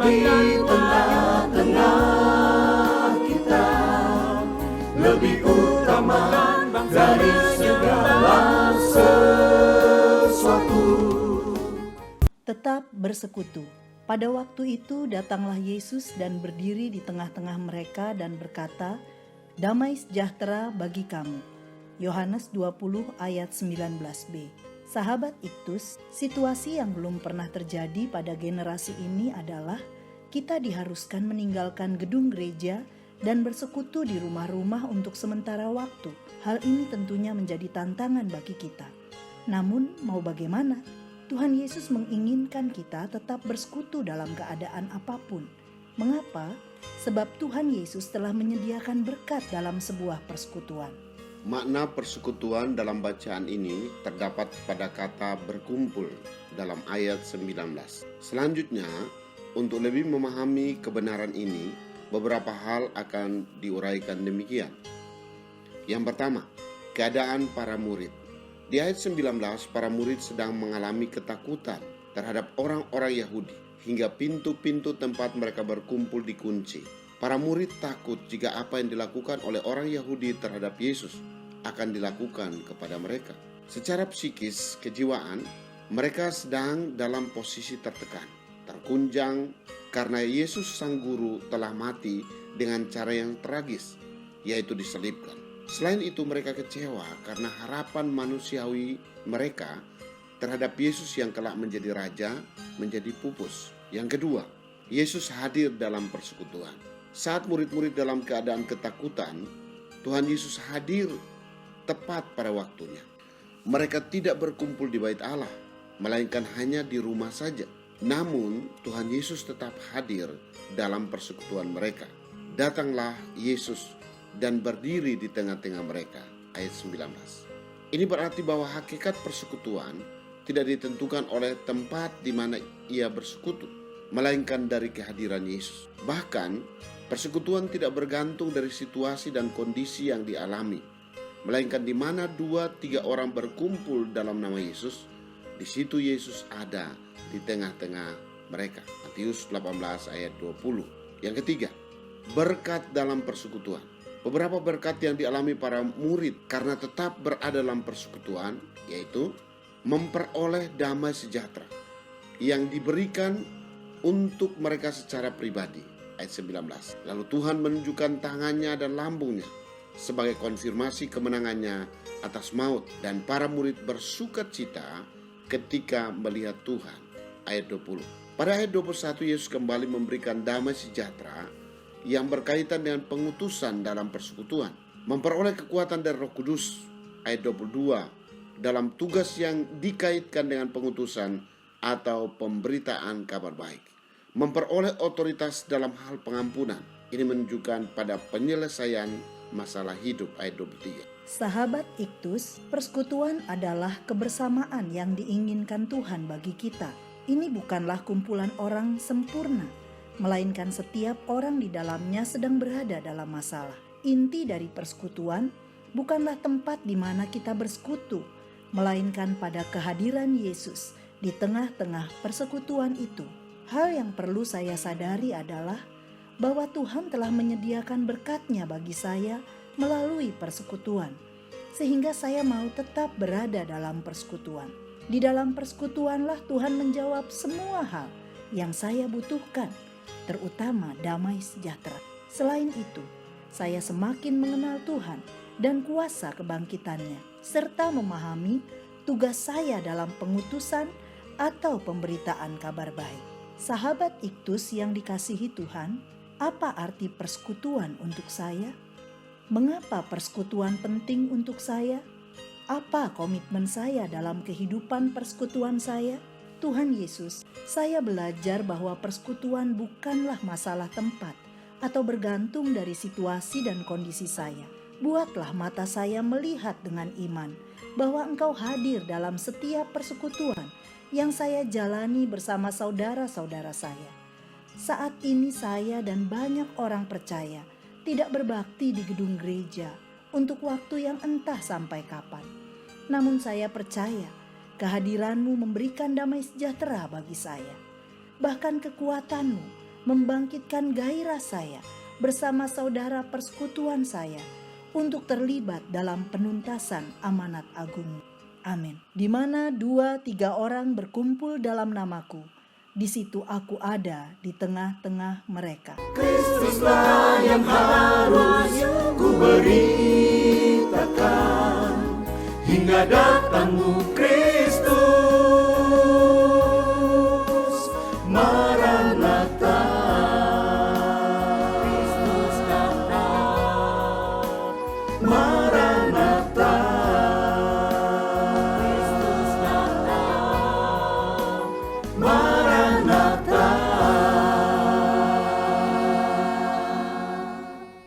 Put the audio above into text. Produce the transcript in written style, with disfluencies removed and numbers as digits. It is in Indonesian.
tengah-tengah kita, lebih utama dari segala sesuatu. Tetap bersekutu. Pada waktu itu datanglah Yesus dan berdiri di tengah-tengah mereka dan berkata, "Damai sejahtera bagi kamu." Yohanes 20 ayat 19b. Sahabat Iktus, situasi yang belum pernah terjadi pada generasi ini adalah kita diharuskan meninggalkan gedung gereja dan bersekutu di rumah-rumah untuk sementara waktu. Hal ini tentunya menjadi tantangan bagi kita. Namun mau bagaimana? Tuhan Yesus menginginkan kita tetap bersekutu dalam keadaan apapun. Mengapa? Sebab Tuhan Yesus telah menyediakan berkat dalam sebuah persekutuan. Makna persekutuan dalam bacaan ini terdapat pada kata berkumpul dalam ayat 19. Selanjutnya, untuk lebih memahami kebenaran ini, beberapa hal akan diuraikan demikian. Yang pertama, keadaan para murid. Di ayat 19, para murid sedang mengalami ketakutan terhadap orang-orang Yahudi hingga pintu-pintu tempat mereka berkumpul dikunci. Para murid takut jika apa yang dilakukan oleh orang Yahudi terhadap Yesus akan dilakukan kepada mereka. Secara psikis, kejiwaan, mereka sedang dalam posisi tertekan, terkunjang karena Yesus Sang Guru telah mati dengan cara yang tragis, yaitu disalibkan. Selain itu mereka kecewa karena harapan manusiawi mereka terhadap Yesus yang kelak menjadi raja menjadi pupus. Yang kedua, Yesus hadir dalam persekutuan. Saat murid-murid dalam keadaan ketakutan, Tuhan Yesus hadir tepat pada waktunya. Mereka tidak berkumpul di bait Allah, melainkan hanya di rumah saja. Namun Tuhan Yesus tetap hadir dalam persekutuan mereka. Datanglah Yesus dan berdiri di tengah-tengah mereka. Ayat 19. Ini berarti bahwa hakikat persekutuan tidak ditentukan oleh tempat di mana ia bersekutu, melainkan dari kehadiran Yesus. Bahkan, persekutuan tidak bergantung dari situasi dan kondisi yang dialami, melainkan di mana 2-3 orang berkumpul dalam nama Yesus, di situ Yesus ada di tengah-tengah mereka. Matius 18 ayat 20. Yang ketiga, berkat dalam persekutuan. Beberapa berkat yang dialami para murid karena tetap berada dalam persekutuan, yaitu memperoleh damai sejahtera yang diberikan untuk mereka secara pribadi. Ayat 19. Lalu Tuhan menunjukkan tangannya dan lambungnya sebagai konfirmasi kemenangannya atas maut, dan para murid bersukacita ketika melihat Tuhan. Ayat 20. Pada ayat 21 Yesus kembali memberikan damai sejahtera yang berkaitan dengan pengutusan dalam persekutuan, memperoleh kekuatan dari Roh Kudus. Ayat 22, dalam tugas yang dikaitkan dengan pengutusan atau pemberitaan kabar baik, memperoleh otoritas dalam hal pengampunan. Ini menunjukkan pada penyelesaian masalah hidup. Ayat 23. Sahabat Iktus, persekutuan adalah kebersamaan yang diinginkan Tuhan bagi kita. Ini bukanlah kumpulan orang sempurna, melainkan setiap orang di dalamnya sedang berada dalam masalah. Inti dari persekutuan bukanlah tempat di mana kita bersekutu, melainkan pada kehadiran Yesus di tengah-tengah persekutuan itu. Hal yang perlu saya sadari adalah bahwa Tuhan telah menyediakan berkat-Nya bagi saya melalui persekutuan, sehingga saya mau tetap berada dalam persekutuan. Di dalam persekutuanlah Tuhan menjawab semua hal yang saya butuhkan, terutama damai sejahtera. Selain itu, saya semakin mengenal Tuhan dan kuasa kebangkitannya, serta memahami tugas saya dalam pengutusan atau pemberitaan kabar baik. Sahabat Iktus yang dikasihi Tuhan, apa arti persekutuan untuk saya? Mengapa persekutuan penting untuk saya? Apa komitmen saya dalam kehidupan persekutuan saya? Tuhan Yesus, saya belajar bahwa persekutuan bukanlah masalah tempat atau bergantung dari situasi dan kondisi saya. Buatlah mata saya melihat dengan iman bahwa Engkau hadir dalam setiap persekutuan yang saya jalani bersama saudara-saudara saya. Saat ini saya dan banyak orang percaya tidak berbakti di gedung gereja untuk waktu yang entah sampai kapan. Namun saya percaya kehadiran-Mu memberikan damai sejahtera bagi saya. Bahkan kekuatan-Mu membangkitkan gairah saya bersama saudara persekutuan saya untuk terlibat dalam penuntasan amanat agung. Amin. Di mana 2-3 orang berkumpul dalam namaku, di situ aku ada di tengah-tengah mereka. Kristuslah yang harus ku beritakan hingga datangmu Kristus. Maranatha, Kristus datang.